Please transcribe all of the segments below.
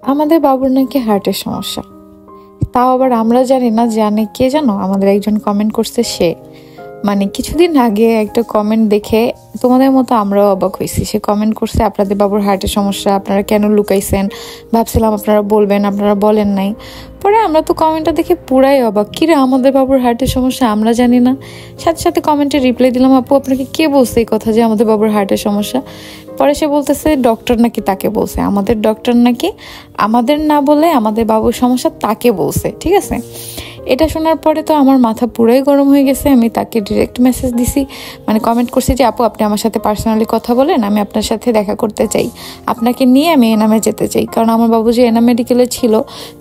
আমাদের বাবুর নাকি হার্টের সমস্যা, তাও আবার আমরা জানি না, জানে কে জানো? আমাদের একজন কমেন্ট করছে সে, মানে কিছুদিন আগে একটা কমেন্ট দেখে তোমাদের মতো আমরাও অবাক হয়েছি। সে কমেন্ট করছে আপনাদের বাবুর হার্টের সমস্যা, আপনারা কেন লুকাইছেন, ভাবছিলাম আপনারা বলবেন, আপনারা বলেন নাই। পরে আমরা তো কমেন্টটা দেখে পুরাই অবাক, কিরে আমাদের বাবুর হার্টের সমস্যা আমরা জানি না। সাথে সাথে কমেন্টে রিপ্লাই দিলাম, আপু আপনাকে কে বলছে এই কথা যে আমাদের বাবুর হার্টের সমস্যা? পরে সে বলতেছে ডক্টর নাকি তাকে বলছে, আমাদের ডক্টর নাকি আমাদের না বলে আমাদের বাবুর সমস্যা তাকে বলছে। ঠিক আছে, এটা শোনার পরে তো আমার মাথা পুরাই গরম হয়ে গেছে। আমি তাকে ডিরেক্ট মেসেজ দিছি, মানে কমেন্ট করছি যে আপু আপনি আমার সাথে পার্সোনালি কথা বলেন, আমি আপনার সাথে দেখা করতে চাই, আপনাকে নিয়ে আমি এনামে যেতে চাই। কারণ আমার বাবু যে এনাম মেডিকেলে ছিল,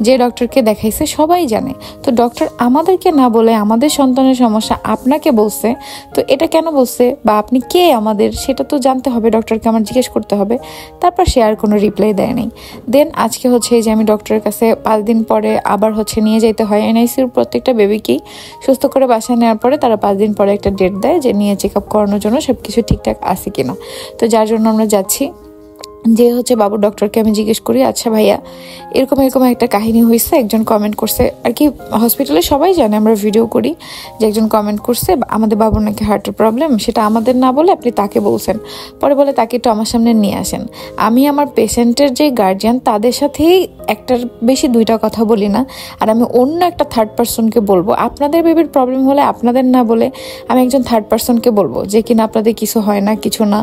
যে ডক্টরকে দেখাইছে সবাই জানে। তো ডক্টর আমাদেরকে না বলে আমাদের সন্তানের সমস্যা আপনাকে বলছে, তো এটা কেন বলছে বা আপনি কে আমাদের, সেটা তো জানতে হবে, ডক্টরকে আমার জিজ্ঞেস করতে হবে। তারপর সে আর কোনো রিপ্লাই দেয় নাই। দেন আজকে হচ্ছে যে আমি ডক্টরের কাছে 5 দিন পরে আবার হচ্ছে নিয়ে যেতে হয়। এনআইসিউর প্রত্যেকটা বেবিকেই সুস্থ করে বাসায় নেওয়ার পরে তারা 5 দিন পরে একটা ডেট দেয় যে নিয়ে চেক আপ করানোর জন্য সবকিছু ঠিকঠাক আছে কিনা। তো যার জন্য আমরা যাচ্ছি। যে হচ্ছে বাবু ডক্টরকে আমি জিজ্ঞেস করি, আচ্ছা ভাইয়া এরকম এরকম একটা কাহিনী হয়েছে, একজন কমেন্ট করছে আর কি, হসপিটালে সবাই জানে আমরা ভিডিও করি, যে একজন কমেন্ট করছে আমাদের বাবুর নাকি হার্টের প্রবলেম, সেটা আমাদের না বলে আপনি তাকে বলছেন। পরে বলে তাকে একটু আমার সামনে নিয়ে আসেন। আমি আমার পেশেন্টের যে গার্জিয়ান তাদের সাথেই একটার বেশি দুইটা কথা বলি না, আর আমি অন্য একটা থার্ড পার্সনকে বলবো আপনাদের বেবির প্রবলেম হলে আপনাদের না বলে আমি একজন থার্ড পার্সনকে বলবো যে কিনা আপনাদের কিছু হয় না, কিছু না,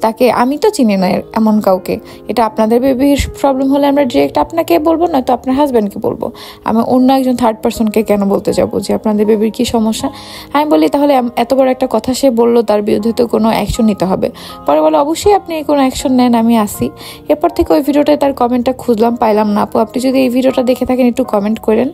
তাকে আমি তো চিনি না এমন কাউকে। এটা আপনাদের বেবির প্রবলেম হলে আমরা ডিরেক্ট আপনাকে বলবো, নয়তো আপনার হাজব্যান্ডকে বলবো। আমি অন্য একজন থার্ড পার্সনকে কেন বলতে যাবো যে আপনাদের বেবির কি সমস্যা? আমি বলি তাহলে এত বড় একটা কথা সে বললো, তার বিরুদ্ধে তো কোনো অ্যাকশন নিতে হবে। পরে বলে অবশ্যই আপনি কোনো অ্যাকশন নেন, আমি আসি। এরপর থেকে ওই ভিডিওটায় তার কমেন্টটা খুঁজলাম, পাইলাম না। আপু আপনি যদি এই ভিডিওটা দেখে থাকেন একটু কমেন্ট করেন,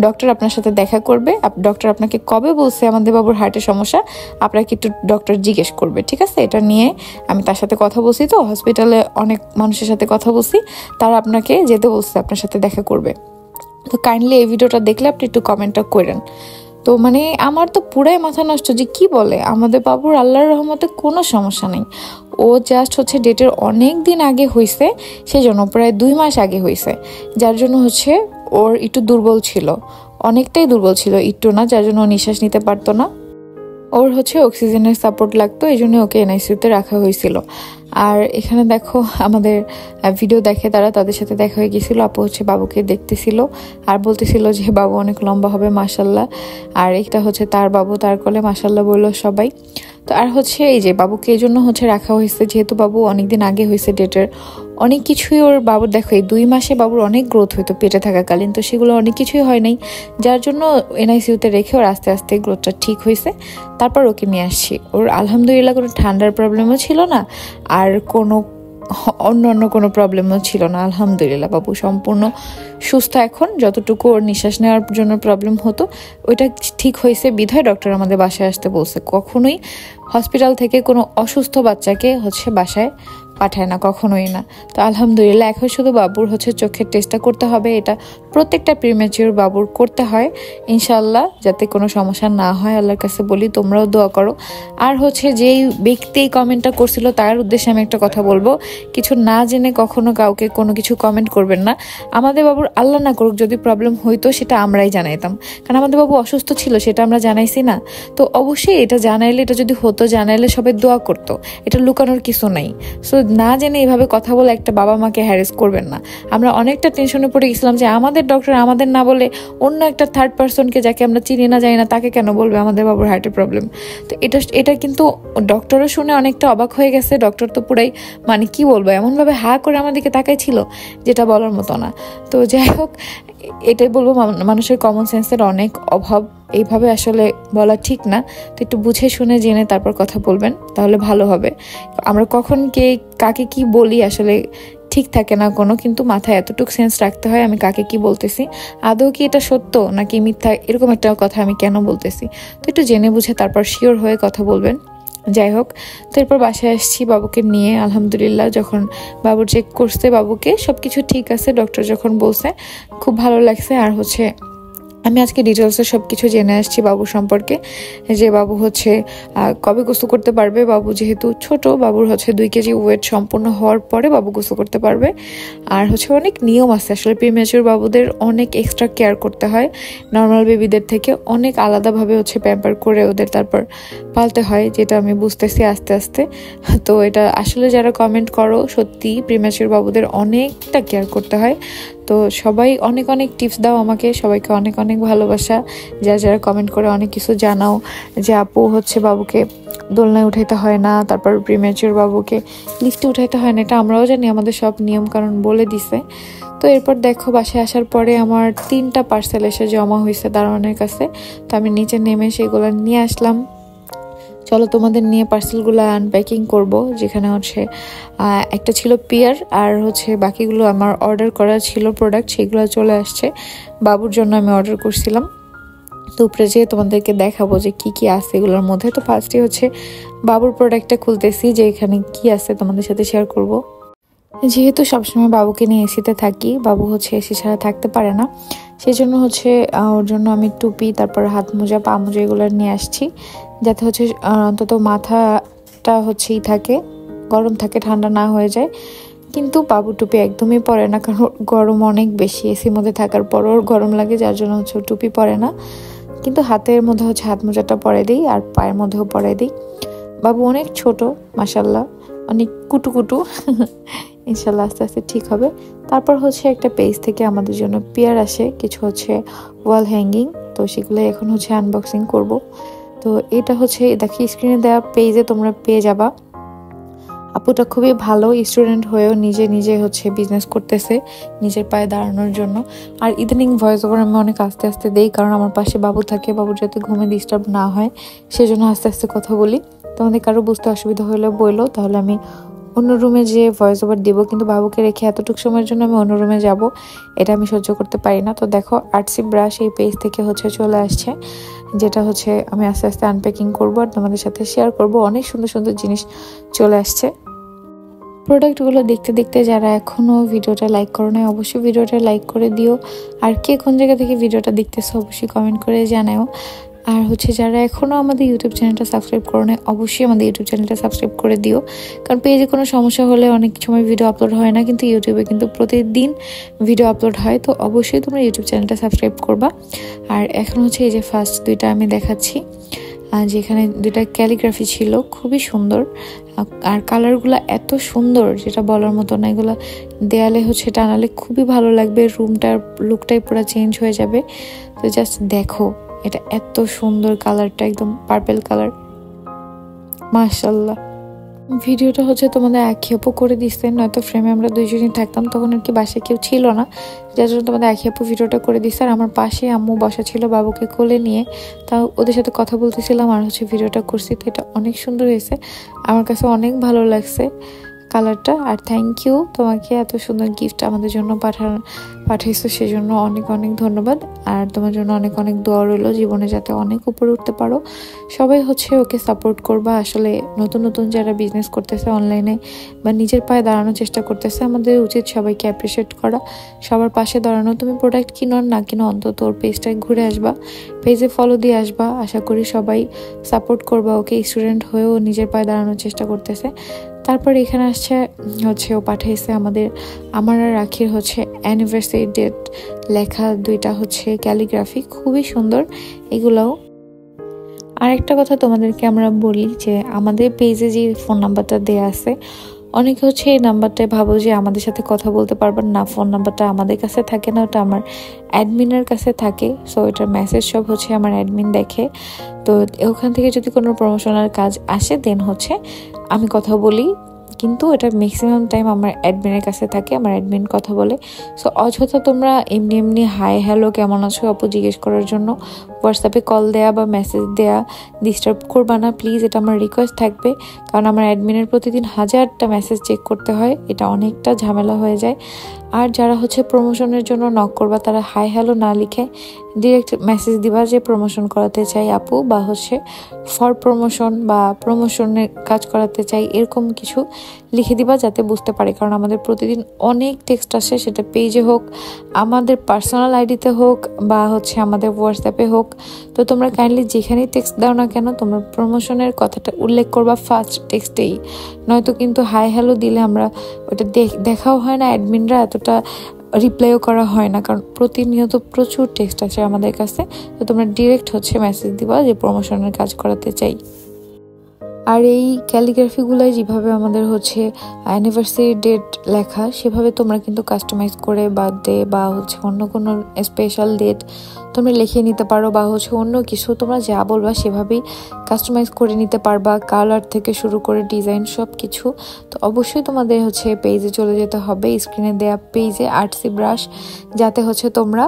ডক্টর আপনার সাথে দেখা করবে, ডক্টর আপনাকে কবে বলছে আমাদের বাবুর হার্টের সমস্যা আপনাকে একটু ডক্টর জিজ্ঞেস করবে। ঠিক আছে, এটা নিয়ে আমি তার সাথে কথা বলছি, তো হসপিটালে অনেক মানুষের সাথে কথা বলছি, তারা আপনাকে যেতে বলছে, আপনার সাথে দেখা করবে। তো কাইন্ডলি এই ভিডিওটা দেখলে আপনি একটু কমেন্টটা করেন। তো মানে আমার তো পুরাই মাথা নষ্ট, যে কি বলে আমাদের বাবুর আল্লাহর রহমতে কোনো সমস্যা নেই। ও জাস্ট হচ্ছে ডেটের অনেক দিন আগে হয়েছে, সেই জন্য প্রায় 2 মাস আগে হয়েছে, যার জন্য হচ্ছে ওর একটু দুর্বল ছিল, অনেকটাই দুর্বল ছিল, একটু না, যার জন্য ও নিঃশ্বাস নিতে পারতো না। ওর হচ্ছে অক্সিজেনের সাপোর্ট লাগতো, এই জন্য ওকে এনআইসিউতে রাখা হয়েছিল। আর এখানে দেখো আমাদের ভিডিও দেখে তারা, তাদের সাথে দেখা হয়ে গেছিল। আপু হচ্ছে বাবুকে দেখতেছিল আর বলতেছিল যে বাবু অনেক লম্বা হবে মাশাল্লাহ, আর এটা হচ্ছে তার বাবু, তার কোলে মাশাল্লাহ বললো সবাই। তো আর হচ্ছে এই যে বাবুকে এই জন্য হচ্ছে রাখা হয়েছে, যেহেতু বাবু অনেকদিন আগে হয়েছে ডেটের, অনেক কিছুই ওর বাবুর দেখো এই 2 মাসে বাবুর অনেক গ্রোথ হইতো পেটে থাকাকালীন, তো সেগুলো অনেক কিছুই হয় নাই, যার জন্য এনআইসিউতে রেখে ওর আস্তে আস্তে গ্রোথটা ঠিক হয়েছে। তারপর ওকে নিয়ে আসছি। ওর আলহামদুলিল্লাহ কোনো ঠান্ডার প্রবলেমও ছিল না, আর কোনো অন্য কোনো প্রবলেমও ছিল না। আলহামদুলিল্লাহ বাবু সম্পূর্ণ সুস্থ এখন। যতটুকু ওর নিঃশ্বাস নেওয়ার জন্য প্রবলেম হতো ওইটা ঠিক হয়েছে, বিধায় ডক্টর আমাদের বাসায় আসতে বলছে। কখনোই হসপিটাল থেকে কোনো অসুস্থ বাচ্চাকে হচ্ছে বাসায় পাঠায় না, কখনোই না। তো আলহামদুলিল্লাহ এখন শুধু বাবুর হচ্ছে চোখের টেস্টটা করতে হবে, এটা প্রত্যেকটা প্রিম্যাচিওর বাবুর করতে হয় ইনশাল্লাহ, যাতে কোনো সমস্যা না হয়। আল্লাহর কাছে বলি তোমরাও দোয়া করো। আর হচ্ছে যেই ব্যক্তি কমেন্টটা করছিল তার উদ্দেশ্যে আমি একটা কথা বলবো, কিছু না জেনে কখনো কাউকে কোনো কিছু কমেন্ট করবেন না। আমাদের বাবুর আল্লাহ না করুক যদি প্রবলেম হইতো সেটা আমরাই জানাইতাম, কারণ আমাদের বাবু অসুস্থ ছিল, সেটা আমরা জানাইছি না। তো অবশ্যই এটা জানাইলে, এটা যদি হতো জানাইলে সবাই দোয়া করতো, এটা লুকানোর কিছু নাই। সো না জেনে এইভাবে কথা বলে একটা বাবা মাকে হ্যারেস করবেন না। আমরা অনেকটা টেনশনে পড়ে গেছিলাম যে আমাদের ডক্টর আমাদের না বলে অন্য একটা থার্ড পার্সনকে, যাকে আমরা চিনি না জানি না, তাকে কেন বলবে আমাদের বাবুর হার্টের প্রবলেম। তো এটা কিন্তু ডক্টরও শুনে অনেকটা অবাক হয়ে গেছে। ডক্টর তো পুরাই মানে কি বলবো, এমনভাবে হা করে আমাদেরকে তাকাইছিল যেটা বলার মতো না। তো যাই হোক, এটাই বলবো মানুষের কমন সেন্সের অনেক অভাব, এইভাবে আসলে বলা ঠিক না। তো একটু বুঝে শুনে জেনে তারপর কথা বলবেন, তাহলে ভালো হবে। আমরা কখন কে কাকে কি বলি আসলে ঠিক থাকে না কোনো, কিন্তু মাথায় এতটুকু সেন্স রাখতে হয় আমি কাকে কি বলতেছি, আদৌ কি এটা সত্য নাকি মিথ্যা, এরকম একটা কথা আমি কেন বলতেছি। তো একটু জেনে বুঝে তারপর শিওর হয়ে কথা বলবেন। যাই হোক, তো এরপর বাসায় আসছি বাবুকে নিয়ে। আলহামদুলিল্লাহ যখন বাবুর চেক করছে বাবুকে সবকিছু ঠিক আছে, ডক্টর যখন বলছে খুব ভালো লাগছে। আর হচ্ছে আমি আজকে ডিটেলসে সব কিছু জেনে আসছি বাবু সম্পর্কে, যে বাবু হচ্ছে কবে গোসল করতে পারবে। বাবু যেহেতু ছোট, বাবুর হচ্ছে 2 কেজি ওয়েট সম্পূর্ণ হওয়ার পরে বাবু গোসল করতে পারবে। আর হচ্ছে অনেক নিয়ম আছে আসলে, প্রিম্যাচিউর বাবুদের অনেক এক্সট্রা কেয়ার করতে হয়, নর্মাল বেবিদের থেকে অনেক আলাদাভাবে হচ্ছে প্যাম্পার করে ওদের তারপর পালতে হয়, যেটা আমি বুঝতেছি আস্তে আস্তে। তো এটা আসলে যারা কমেন্ট করো, সত্যি প্রিম্যাচিউর বাবুদের অনেকটা কেয়ার করতে হয়। তো সবাই অনেক অনেক টিপস দাও আমাকে, সবাইকে অনেক অনেক ভালোবাসা। যারা কমেন্ট করে অনেক কিছু জানাও, যে আপু হচ্ছে বাবুকে দোলনায় উঠাইতে হয় না, তারপর প্রিম্যাচিউর বাবুকে লিফটে উঠাইতে হয় না, এটা আমরাও জানি, আমাদের সব নিয়ম কারণ বলে দিছে। তো এরপর দেখো বাসায় আসার পরে আমার 3টা পার্সেল এসে জমা হয়েছে দারোয়ানের কাছে। তো আমি নিচে নেমে সেগুলো নিয়ে আসলাম। চলো তোমাদের নিয়ে পার্সেলগুলো আনপ্যাকিং করব। যেখানে হচ্ছে একটা ছিল পিয়ার, আর হচ্ছে বাকিগুলো আমার অর্ডার করা ছিল প্রোডাক্ট, সেগুলো চলে আসছে। বাবুর জন্য আমি অর্ডার করছিলাম। তো উপরে যেয়ে তোমাদেরকে দেখাবো যে কি কি আছে এগুলোর মধ্যে। তো ফার্স্টে হচ্ছে বাবুর প্রোডাক্টটা খুলতেছি, যে এখানে কি আছে তোমাদের সাথে শেয়ার করব। যেহেতু সবসময় বাবুকে নিয়ে এসিতে থাকি, বাবু হচ্ছে এসি ছাড়া থাকতে পারে না, সেই জন্য হচ্ছে ওর জন্য আমি টুপি, তারপর হাত মোজা, পা মোজা এগুলো নিয়ে আসছি, যাতে হচ্ছে অন্তত মাথাটা হচ্ছেই থাকে, গরম থাকে, ঠান্ডা না হয়ে যায়। কিন্তু বাবু টুপি একদমই পরে না, কারণ গরম অনেক বেশি, এসির মধ্যে থাকার পরও ওর গরম লাগে, যার জন্য হচ্ছে টুপি পরে না। কিন্তু হাতের মধ্যে হচ্ছে হাত মোজাটা পরে দিই, আর পায়ের মধ্যেও পরে দিই। বাবু অনেক ছোট, মাশাল্লাহ, অনেক কুটুকুটু। ইনশাল্লাহ আস্তে আস্তে ঠিক হবে। তারপর হচ্ছে একটা পেজ থেকে আমাদের জন্য পেয়ার আসে, কিছু হচ্ছে ওয়াল হ্যাঙ্গিং, তো সেগুলো এখন হচ্ছে আনবক্সিং করব। তো এটা হচ্ছে দেখি স্ক্রিনে দেওয়া পেজে তোমরা পেয়ে যাবা। আপুটা খুবই ভালো, স্টুডেন্ট হয়েও নিজে নিজে হচ্ছে বিজনেস করতেছে নিজের পায়ে দাঁড়ানোর জন্য। আর ইদানিং ভয়েস ওভার আমি অনেক আস্তে আস্তে দেই, কারণ আমার পাশে বাবু থাকে, বাবুর যাতে ঘুমে ডিস্টার্ব না হয়, সেজন্য আস্তে আস্তে কথা বলি। তোমাদের কারো বুঝতে অসুবিধা হলে বললো, তাহলে আমি অন্য রুমে যে ভয়েস ওভার দিব, কিন্তু বাবুকে রেখে এতটুকু সময়ের জন্য আমি অন্য রুমে যাব, এটা আমি সহ্য করতে পারি না। তো দেখো আর্টসি ব্রাশ এই পেজ থেকে হচ্ছে চলে আসছে, যেটা হচ্ছে আমি আস্তে আস্তে আনপ্যাকিং করবো আর তোমাদের সাথে শেয়ার করব। অনেক সুন্দর সুন্দর জিনিস চলে আসছে। প্রোডাক্টগুলো দেখতে দেখতে যারা এখনও ভিডিওটা লাইক করো না, অবশ্যই ভিডিওটা লাইক করে দিও। আর কে কোন জায়গা থেকে ভিডিওটা দেখতেছো অবশ্যই কমেন্ট করে জানাও। আর হচ্ছে যারা এখনও আমাদের ইউটিউব চ্যানেলটা সাবস্ক্রাইব করো না, অবশ্যই আমাদের ইউটিউব চ্যানেলটা সাবস্ক্রাইব করে দিও, কারণ পেজে কোনো সমস্যা হলে অনেক সময় ভিডিও আপলোড হয় না, কিন্তু ইউটিউবে কিন্তু প্রতিদিন ভিডিও আপলোড হয়। তো অবশ্যই তোমরা ইউটিউব চ্যানেলটা সাবস্ক্রাইব করবা। আর এখন হচ্ছে এই যে ফার্স্ট 2টা আমি দেখাচ্ছি, যেখানে 2টা ক্যালিগ্রাফি ছিল, খুবই সুন্দর। আর কালারগুলো এত সুন্দর যেটা বলার মতো না, এগুলো দেয়ালে হচ্ছে টানালে খুবই ভালো লাগবে, রুমটার লুকটাই পুরো চেঞ্জ হয়ে যাবে। তো জাস্ট দেখো এটা এত সুন্দর, কালারটা একদম পার্পল কালার, মাশাল্লাহ। ভিডিওটা হচ্ছে তোমাদের আখিয়াপু করে দিচ্ছে, নয়তো ফ্রেমে আমরা 2জনই থাকতাম, তখন আর কি বাসায় কেউ ছিল না, যার জন্য তোমাদের আখিয়াপু ভিডিওটা করে দিচ্ছে। আর আমার পাশে আম্মু বসা ছিল বাবুকে কোলে নিয়ে, তাও ওদের সাথে কথা বলতেছিলাম আর হচ্ছে ভিডিওটা করছি। তো এটা অনেক সুন্দর হয়েছে, আমার কাছে অনেক ভালো লাগছে কালারটা। আর থ্যাংক ইউ তোমাকে, এত সুন্দর গিফট আমাদের জন্য পাঠাইছো, সেজন্য অনেক অনেক ধন্যবাদ। আর তোমার জন্য অনেক অনেক দোয়া রইলো, জীবনে যাতে অনেক উপরে উঠতে পারো। সবাই হচ্ছে ওকে সাপোর্ট করবা। আসলে নতুন নতুন যারা বিজনেস করতেছে অনলাইনে বা নিজের পায়ে দাঁড়ানোর চেষ্টা করতেছে, আমাদের উচিত সবাইকে অ্যাপ্রিসিয়েট করা, সবার পাশে দাঁড়ানো। তুমি প্রোডাক্ট কিনো না কিনো, অন্তত ওর পেজটায় ঘুরে আসবা, পেজে ফলো দিয়ে আসবা। আশা করি সবাই সাপোর্ট করবা ওকে, স্টুডেন্ট হয়েও নিজের পায়ে দাঁড়ানোর চেষ্টা করতেছে। তারপর এখানে আসছে হচ্ছে ও পাঠাইছে আমার আর রাখির হচ্ছে অ্যানিভার্সারি ডেট লেখা 2টা হচ্ছে ক্যালিগ্রাফি, খুবই সুন্দর এগুলোও। আরেকটা কথা তোমাদেরকে আমরা বলি, যে আমাদের পেজে যে ফোন নাম্বারটা দেয়া আছে, অনেকে হচ্ছে এই নাম্বারটায় ভাবো যে আমাদের সাথে কথা বলতে পারবেন না, ফোন নাম্বারটা আমাদের কাছে থাকে না, ওটা আমার অ্যাডমিনের কাছে থাকে। সো এটার মেসেজ সব হচ্ছে আমার অ্যাডমিন দেখে। তো ওখান থেকে যদি কোনো প্রমোশনাল কাজ আসে দেন হচ্ছে আমি কথা বলি, কিন্তু এটা ম্যাক্সিমাম টাইম আমার অ্যাডমিনের কাছে থাকে, আমার অ্যাডমিন কথা বলে। সো অযথা তোমরা এমনি এমনি হাই হ্যালো কেমন আছো আপু জিজ্ঞেস করার জন্য হোয়াটসঅ্যাপে কল দেয়া বা মেসেজ দেয়া ডিস্টার্ব করবা না প্লিজ, এটা আমার রিকোয়েস্ট থাকবে। কারণ আমার অ্যাডমিনের প্রতিদিন 1000টা মেসেজ চেক করতে হয়, এটা অনেকটা ঝামেলা হয়ে যায়। আর যারা হচ্ছে প্রমোশনের জন্য নক করবা তারা হাই হ্যালো না লিখে ডিরেক্ট মেসেজ দিবা যে প্রমোশন করাতে চাই আপু, বা হচ্ছে ফর প্রমোশন বা প্রমোশনের কাজ করাতে চাই, এরকম কিছু লিখে দিবা যাতে বুঝতে পারে। কারণ আমাদের প্রতিদিন অনেক টেক্সট আসে, সেটা পেজে হোক, আমাদের পার্সোনাল আইডিতে হোক, বা হচ্ছে আমাদের হোয়াটসঅ্যাপে হোক। তো তোমরা কাইন্ডলি যেখানেই টেক্সট দাও না কেন তোমরা প্রমোশনের কথাটা উল্লেখ করবা ফার্স্ট টেক্সটেই, নয়তো কিন্তু হাই হ্যালো দিলে আমরা ওটা দেখাও হয় না, অ্যাডমিনরা এতটা রিপ্লাইও করা হয় না, কারণ প্রতিনিয়ত প্রচুর টেক্সট আসে আমাদের কাছে। তো তোমরা ডিরেক্ট হচ্ছে মেসেজ দিবা যে প্রমোশনের কাজ করাতে চাই। আর এই ক্যালিগ্রাফিগুলোয় যেভাবে আমাদের হচ্ছে অ্যানিভার্সারি ডেট লেখা, সেভাবে তোমরা কিন্তু কাস্টমাইজ করে বার্থডে বা হচ্ছে অন্য কোনো স্পেশাল ডেট তোমরা লিখে নিতে পারো, বা হচ্ছে অন্য কিছু তোমরা যা বলবা সেভাবেই কাস্টমাইজ করে নিতে পারবা, কালার থেকে শুরু করে ডিজাইন সব কিছু। তো অবশ্যই তোমাদের হচ্ছে পেজে চলে যেতে হবে, স্ক্রিনে দেওয়া পেজে আর্টসি ব্রাশ, যাতে হচ্ছে তোমরা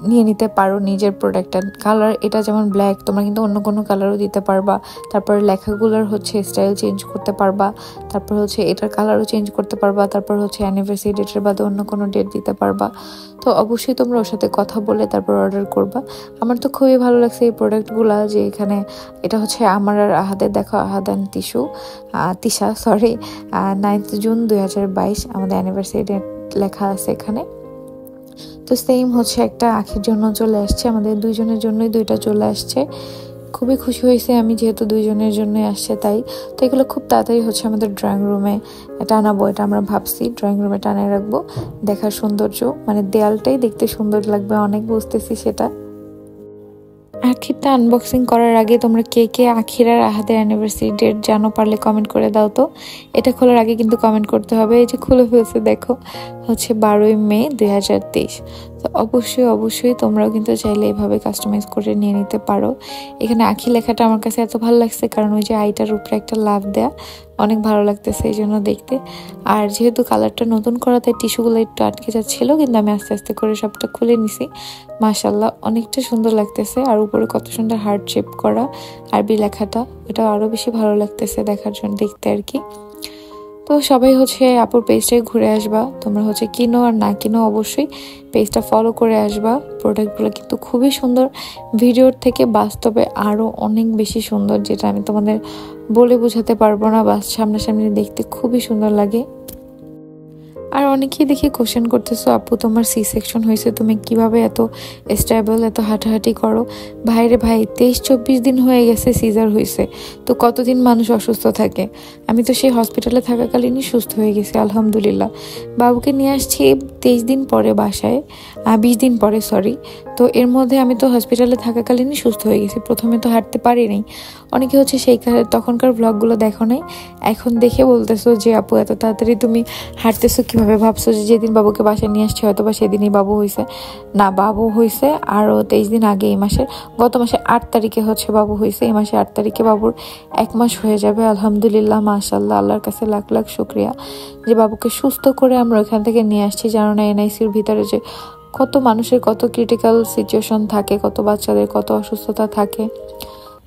নিয়ে নিতে পারো নিজের প্রোডাক্টটা। কালার এটা যেমন ব্ল্যাক, তোমরা কিন্তু অন্য কোনো কালারও দিতে পারবা। তারপর লেখাগুলোর হচ্ছে স্টাইল চেঞ্জ করতে পারবা, তারপর হচ্ছে এটার কালারও চেঞ্জ করতে পারবা, তারপর হচ্ছে অ্যানিভার্সারি ডেটের বাদে অন্য কোনো ডেট দিতে পারবা। তো অবশ্যই তোমরা ওর সাথে কথা বলে তারপর অর্ডার করবা। আমার তো খুবই ভালো লাগছে এই প্রোডাক্টগুলো, যে এখানে এটা হচ্ছে আমার আর আহাদের, দেখো আহাদান তিশা 9 জুন 2022 আমাদের অ্যানিভার্সারি ডেট লেখা আছে এখানে। তো সেম হচ্ছে একটা আখির জন্য চলে আসছে, আমাদের দুইজনের জন্যই দুইটা চলে আসছে। খুবই খুশি হয়েছে আমি, যেহেতু দুইজনের জন্যই আসছে তাই। তো এগুলো খুব তাড়াতাড়ি হচ্ছে আমাদের ড্রয়িং রুমে টানাবো, এটা আমরা ভাবছি ড্রয়িং রুমে টানায় রাখবো। দেখার সৌন্দর্য মানে দেয়ালটাই দেখতে সুন্দর লাগবে অনেক, বুঝতেছি সেটা। আখিরটা আনবক্সিং করার আগে তোমরা কে কে আখির আর আহাদের অ্যানিভার্সারি ডেট জানো পারলে কমেন্ট করে দাও তো। এটা খোলার আগে কিন্তু কমেন্ট করতে হবে। এই যে খুলে ফেলছে দেখো, হচ্ছে 12ই মে 2023। তো অবশ্যই তোমরাও কিন্তু চাইলে এভাবে কাস্টমাইজ করে নিয়ে নিতে পারো। এখানে আখি লেখাটা আমার কাছে এত ভালো লাগছে কারণ ওই যে আইটার উপরে একটা লাভ দেয়া, অনেক ভালো লাগতেছে এই জন্য দেখতে। আর যেহেতু কালারটা নতুন করা তাই টিস্যুগুলো একটু আটকে যাচ্ছিল, কিন্তু আমি আস্তে আস্তে করে সবটা খুলে নিছি। মাশাল্লাহ অনেকটা সুন্দর লাগতেছে। আর উপরে কত সুন্দর হার্ট শেপ করা আরবি লেখাটা, এটা আরো বেশি ভালো লাগতেছে দেখার জন্য, দেখতে আর কি। তো সবাই হচ্ছে আপুর পেজটায় ঘুরে আসবা, তোমরা হচ্ছে কিনো আর না কিনো অবশ্যই পেজটা ফলো করে আসবা। প্রোডাক্টগুলো কিন্তু খুবই সুন্দর, ভিডিওর থেকে বাস্তবে আরও অনেক বেশি সুন্দর, যেটা আমি তোমাদের বলে বোঝাতে পারবো না। সামনাসামনি দেখতে খুবই সুন্দর লাগে। আর অনেকেই দেখি কোশ্চেন করতেছো, আপু তোমার সি সেকশন হয়েছে, তুমি কিভাবে এত স্টেবল, এত হাঁটাহাঁটি করো? ভাইরে ভাই, 23-24 দিন হয়ে গেছে সিজার হয়েছে, তো কতদিন মানুষ অসুস্থ থাকে? আমি তো সেই হসপিটালে থাকাকালীনই সুস্থ হয়ে গেছি আলহামদুলিল্লাহ। বাবুকে নিয়ে আসছি 23 দিন পরে বাসায়, 20 দিন পরে সরি। তো এর মধ্যে আমি তো হসপিটালে থাকাকালীনই সুস্থ হয়ে গেছি, প্রথমে তো হাঁটতে পারিনি। অনেকে হচ্ছে সেই তখনকার ব্লগগুলো দেখো নাই, এখন দেখে বলতেছো যে আপু এত তাড়াতাড়ি তুমি হাঁটতেছো কিভাবে? ভাবছো যে যেদিন বাবুকে বাসায় নিয়ে আসছে হয়তো বা সেদিনই বাবু হয়েছে। না, বাবু হয়েছে আরও 23 দিন আগে, এই মাসের গত মাসে 8 তারিখে হচ্ছে বাবু হয়েছে। এই মাসে 8 তারিখে বাবুর 1 মাস হয়ে যাবে আলহামদুলিল্লাহ। মাশাল্লাহ, আল্লাহর কাছে লাখ লাখ শুক্রিয়া যে বাবুকে সুস্থ করে আমরা ওইখান থেকে নিয়ে আসছি। জানো না এনআইসির ভিতরে যে কত মানুষের কত ক্রিটিক্যাল সিচুয়েশন থাকে, কত বাচ্চাদের কত অসুস্থতা থাকে।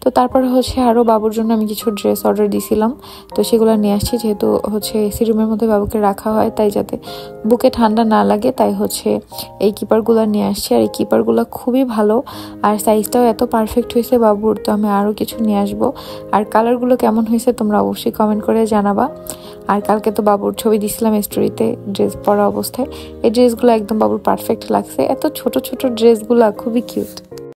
তো তারপরে হচ্ছে আরও বাবুর জন্য আমি কিছু ড্রেস অর্ডার দিয়েছিলাম, তো সেগুলো নিয়ে আসছি। যেহেতু হচ্ছে এসি রুমের মধ্যে বাবুকে রাখা হয়, তাই যাতে বুকে ঠান্ডা না লাগে, তাই হচ্ছে এই কিপারগুলো নিয়ে আসছি। আর এই কিপারগুলো খুবই ভালো, আর সাইজটাও এত পারফেক্ট হয়েছে বাবুর। তো আমি আরও কিছু নিয়ে আসবো। আর কালারগুলো কেমন হয়েছে তোমরা অবশ্যই কমেন্ট করে জানাবা। আর কালকে তো বাবুর ছবি দিছিলাম স্টোরিতে ড্রেস পরা অবস্থায়, এই ড্রেসগুলো একদম বাবুর পারফেক্ট লাগছে। এত ছোট ছোট ড্রেসগুলো খুবই কিউট।